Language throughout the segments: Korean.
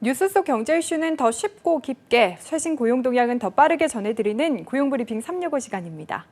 뉴스 속 경제 이슈는 더 쉽고 깊게, 최신 고용 동향은 더 빠르게 전해드리는 고용브리핑 365 시간입니다.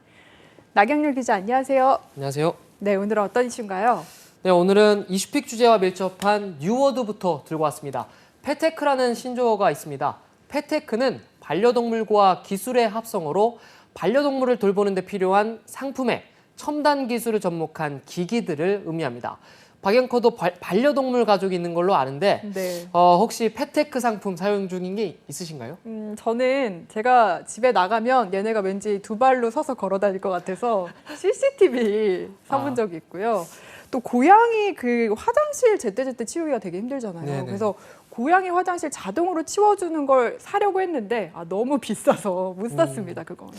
나경률 기자, 안녕하세요. 안녕하세요. 네, 오늘은 어떤 이슈인가요? 네, 오늘은 이슈픽 주제와 밀접한 뉴워드부터 들고 왔습니다. 패테크라는 신조어가 있습니다. 패테크는 반려동물과 기술의 합성어로 반려동물을 돌보는 데 필요한 상품에 첨단 기술을 접목한 기기들을 의미합니다. 박앵커도 반려동물 가족이 있는 걸로 아는데 네. 혹시 패테크 상품 사용 중인 게 있으신가요? 저는 제가 집에 나가면 얘네가 왠지 두 발로 서서 걸어 다닐 것 같아서 CCTV 사본 적이 있고요. 또 고양이 그 화장실 제때제때 치우기가 되게 힘들잖아요. 네네. 그래서 고양이 화장실 자동으로 치워주는 걸 사려고 했는데 너무 비싸서 못 샀습니다, 그건.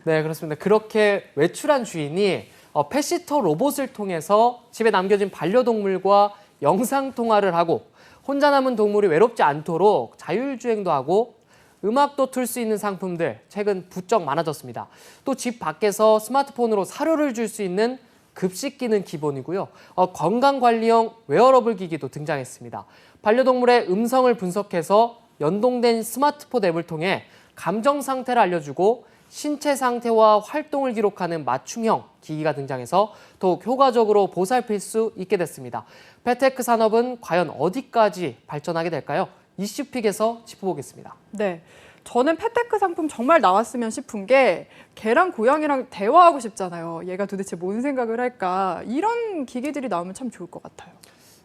네, 그렇습니다. 그렇게 외출한 주인이 펫시터 로봇을 통해서 집에 남겨진 반려동물과 영상통화를 하고 혼자 남은 동물이 외롭지 않도록 자율주행도 하고 음악도 틀 수 있는 상품들 최근 부쩍 많아졌습니다. 또 집 밖에서 스마트폰으로 사료를 줄 수 있는 급식기는 기본이고요. 건강관리용 웨어러블 기기도 등장했습니다. 반려동물의 음성을 분석해서 연동된 스마트폰 앱을 통해 감정 상태를 알려주고 신체 상태와 활동을 기록하는 맞춤형 기기가 등장해서 더욱 효과적으로 보살필 수 있게 됐습니다. 패테크 산업은 과연 어디까지 발전하게 될까요? 이슈픽에서 짚어보겠습니다. 네, 저는 패테크 상품 정말 나왔으면 싶은 게 개랑 고양이랑 대화하고 싶잖아요. 얘가 도대체 뭔 생각을 할까? 이런 기기들이 나오면 참 좋을 것 같아요.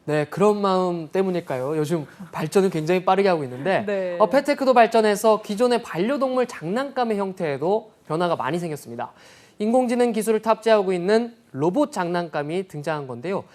네, 그런 마음 때문일까요? 요즘 발전을 굉장히 빠르게 하고 있는데 네. 패테크도 발전해서 기존의 반려동물 장난감의 형태에도 변화가 많이 생겼습니다. 인공지능 기술을 탑재하고 있는 로봇 장난감이 등장한 건데요.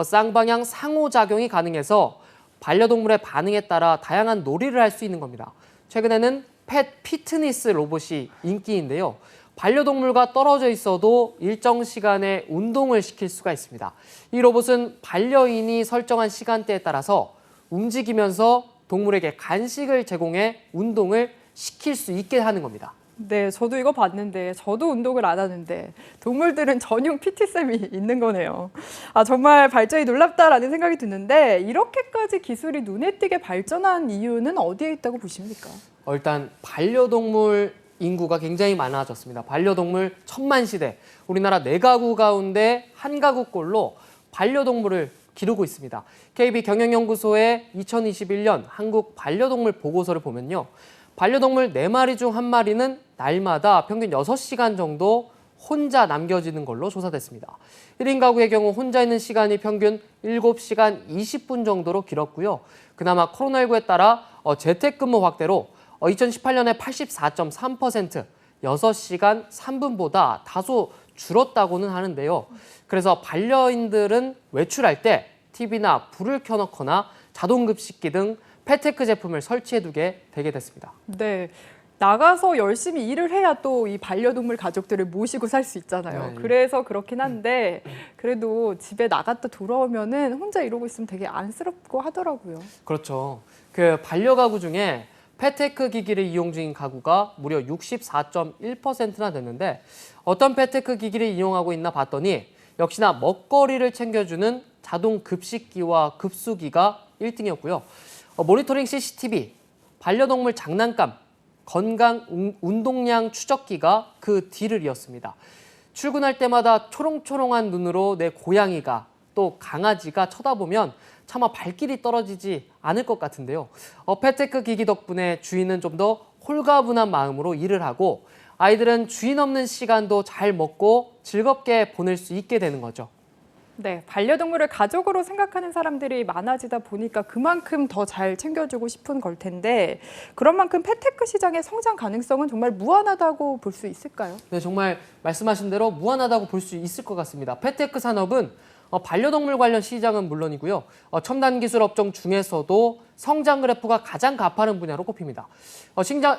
쌍방향 상호작용이 가능해서 반려동물의 반응에 따라 다양한 놀이를 할 수 있는 겁니다. 최근에는 펫 피트니스 로봇이 인기인데요. 반려동물과 떨어져 있어도 일정 시간에 운동을 시킬 수가 있습니다. 이 로봇은 반려인이 설정한 시간대에 따라서 움직이면서 동물에게 간식을 제공해 운동을 시킬 수 있게 하는 겁니다. 네, 저도 이거 봤는데 저도 운동을 안 하는데 동물들은 전용 PT쌤이 있는 거네요. 정말 발전이 놀랍다라는 생각이 드는데 이렇게까지 기술이 눈에 띄게 발전한 이유는 어디에 있다고 보십니까? 일단 반려동물 인구가 굉장히 많아졌습니다. 반려동물 1000만 시대. 우리나라 4가구 가운데 1가구꼴로 반려동물을 기르고 있습니다. KB 경영연구소의 2021년 한국 반려동물 보고서를 보면요. 반려동물 4마리 중 1마리는 날마다 평균 6시간 정도 혼자 남겨지는 걸로 조사됐습니다. 1인 가구의 경우 혼자 있는 시간이 평균 7시간 20분 정도로 길었고요. 그나마 코로나19에 따라 재택근무 확대로 2018년에 84.3%, 6시간 3분보다 다소 줄었다고는 하는데요. 그래서 반려인들은 외출할 때 TV나 불을 켜놓거나 자동급식기 등 패테크 제품을 설치해두게 되게 됐습니다. 네, 나가서 열심히 일을 해야 또 이 반려동물 가족들을 모시고 살 수 있잖아요. 네. 그래서 그렇긴 한데 그래도 집에 나갔다 돌아오면은 혼자 이러고 있으면 되게 안쓰럽고 하더라고요. 그렇죠. 그 반려가구 중에 패테크 기기를 이용 중인 가구가 무려 64.1%나 됐는데 어떤 패테크 기기를 이용하고 있나 봤더니 역시나 먹거리를 챙겨주는 자동 급식기와 급수기가 1등이었고요. 모니터링 CCTV, 반려동물 장난감, 건강 운동량 추적기가 그 뒤를 이었습니다. 출근할 때마다 초롱초롱한 눈으로 내 고양이가 또 강아지가 쳐다보면 차마 발길이 떨어지지 않을 것 같은데요. 패테크 기기 덕분에 주인은 좀 더 홀가분한 마음으로 일을 하고 아이들은 주인 없는 시간도 잘 먹고 즐겁게 보낼 수 있게 되는 거죠. 네, 반려동물을 가족으로 생각하는 사람들이 많아지다 보니까 그만큼 더 잘 챙겨주고 싶은 걸 텐데 그런 만큼 패테크 시장의 성장 가능성은 정말 무한하다고 볼 수 있을까요? 네, 정말 말씀하신 대로 무한하다고 볼 수 있을 것 같습니다. 패테크 산업은 반려동물 관련 시장은 물론이고요. 첨단 기술 업종 중에서도 성장 그래프가 가장 가파른 분야로 꼽힙니다.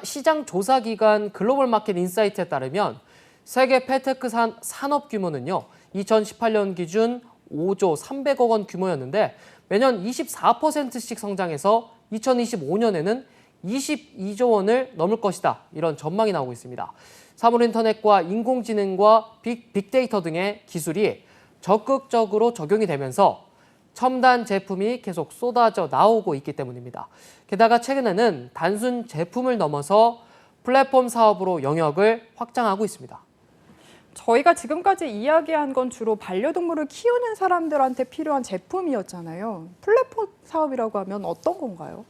시장 조사 기관 글로벌 마켓 인사이트에 따르면 세계 패테크 산업 규모는요. 2018년 기준 5조 300억 원 규모였는데 매년 24%씩 성장해서 2025년에는 22조 원을 넘을 것이다. 이런 전망이 나오고 있습니다. 사물인터넷과 인공지능과 빅데이터 등의 기술이 적극적으로 적용이 되면서 첨단 제품이 계속 쏟아져 나오고 있기 때문입니다. 게다가 최근에는 단순 제품을 넘어서 플랫폼 사업으로 영역을 확장하고 있습니다. 저희가 지금까지 이야기한 건 주로 반려동물을 키우는 사람들한테 필요한 제품이었잖아요. 플랫폼 사업이라고 하면 어떤 건가요?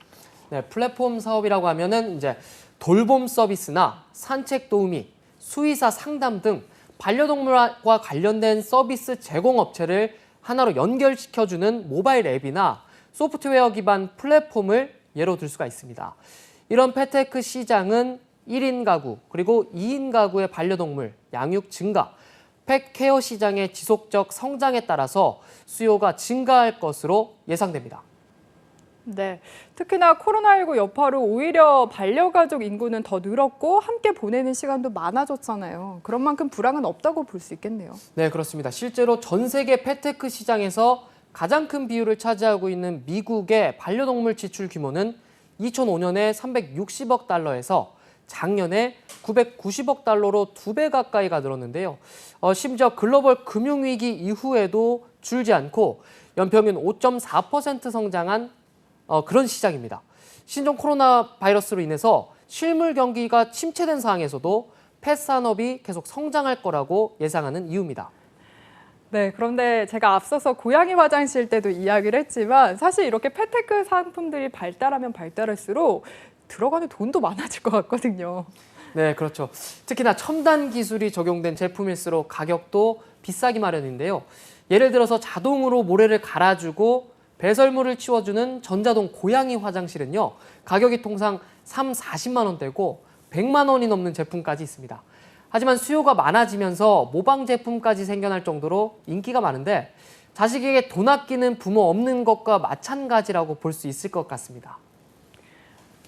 네, 플랫폼 사업이라고 하면은 이제 돌봄 서비스나 산책 도우미, 수의사 상담 등 반려동물과 관련된 서비스 제공 업체를 하나로 연결시켜주는 모바일 앱이나 소프트웨어 기반 플랫폼을 예로 들 수가 있습니다. 이런 패테크 시장은 1인 가구 그리고 2인 가구의 반려동물 양육 증가, 펫케어 시장의 지속적 성장에 따라서 수요가 증가할 것으로 예상됩니다. 네, 특히나 코로나19 여파로 오히려 반려가족 인구는 더 늘었고 함께 보내는 시간도 많아졌잖아요. 그런 만큼 불황은 없다고 볼 수 있겠네요. 네, 그렇습니다. 실제로 전 세계 펫테크 시장에서 가장 큰 비율을 차지하고 있는 미국의 반려동물 지출 규모는 2005년에 360억 달러에서 작년에 990억 달러로 2배 가까이가 늘었는데요. 심지어 글로벌 금융위기 이후에도 줄지 않고 연평균 5.4% 성장한 그런 시장입니다. 신종 코로나 바이러스로 인해서 실물 경기가 침체된 상황에서도 펫 산업이 계속 성장할 거라고 예상하는 이유입니다. 네, 그런데 제가 앞서서 고양이 화장실 때도 이야기를 했지만 사실 이렇게 펫테크 상품들이 발달하면 발달할수록 들어가는 돈도 많아질 것 같거든요. 네, 그렇죠. 특히나 첨단 기술이 적용된 제품일수록 가격도 비싸기 마련인데요. 예를 들어서 자동으로 모래를 갈아주고 배설물을 치워주는 전자동 고양이 화장실은요, 가격이 통상 3, 40만 원대고 100만 원이 넘는 제품까지 있습니다. 하지만 수요가 많아지면서 모방 제품까지 생겨날 정도로 인기가 많은데 자식에게 돈 아끼는 부모 없는 것과 마찬가지라고 볼 수 있을 것 같습니다.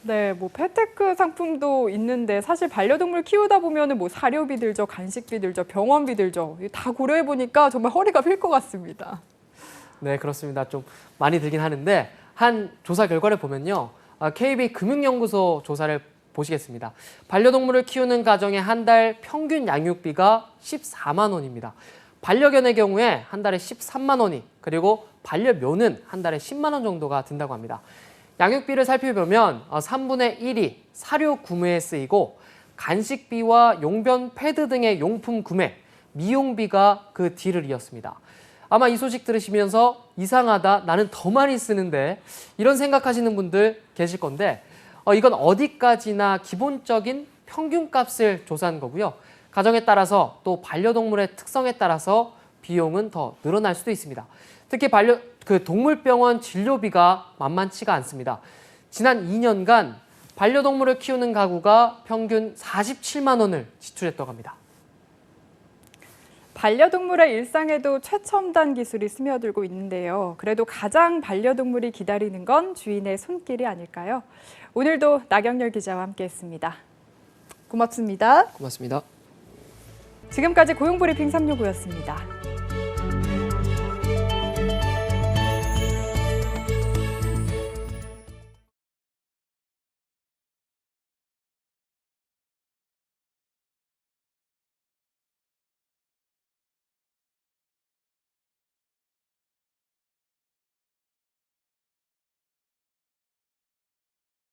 네, 뭐 펫테크 상품도 있는데 사실 반려동물 키우다 보면은 뭐 사료비 들죠, 간식비 들죠, 병원비 들죠. 이거 다 고려해 보니까 정말 허리가 필 것 같습니다. 네, 그렇습니다. 좀 많이 들긴 하는데 한 조사 결과를 보면요. KB금융연구소 조사를 보시겠습니다. 반려동물을 키우는 가정의 한 달 평균 양육비가 14만 원입니다. 반려견의 경우에 한 달에 13만 원이, 그리고 반려묘는 한 달에 10만 원 정도가 든다고 합니다. 양육비를 살펴보면 3분의 1이 사료 구매에 쓰이고 간식비와 용변 패드 등의 용품 구매, 미용비가 그 뒤를 이었습니다. 아마 이 소식 들으시면서 이상하다, 나는 더 많이 쓰는데 이런 생각하시는 분들 계실 건데 이건 어디까지나 기본적인 평균값을 조사한 거고요. 가정에 따라서 또 반려동물의 특성에 따라서 비용은 더 늘어날 수도 있습니다. 특히 동물병원 진료비가 만만치가 않습니다. 지난 2년간 반려동물을 키우는 가구가 평균 47만 원을 지출했다고 합니다. 반려동물의 일상에도 최첨단 기술이 스며들고 있는데요. 그래도 가장 반려동물이 기다리는 건 주인의 손길이 아닐까요? 오늘도 나경렬 기자와 함께했습니다. 고맙습니다. 고맙습니다. 지금까지 고용브리핑 365였습니다.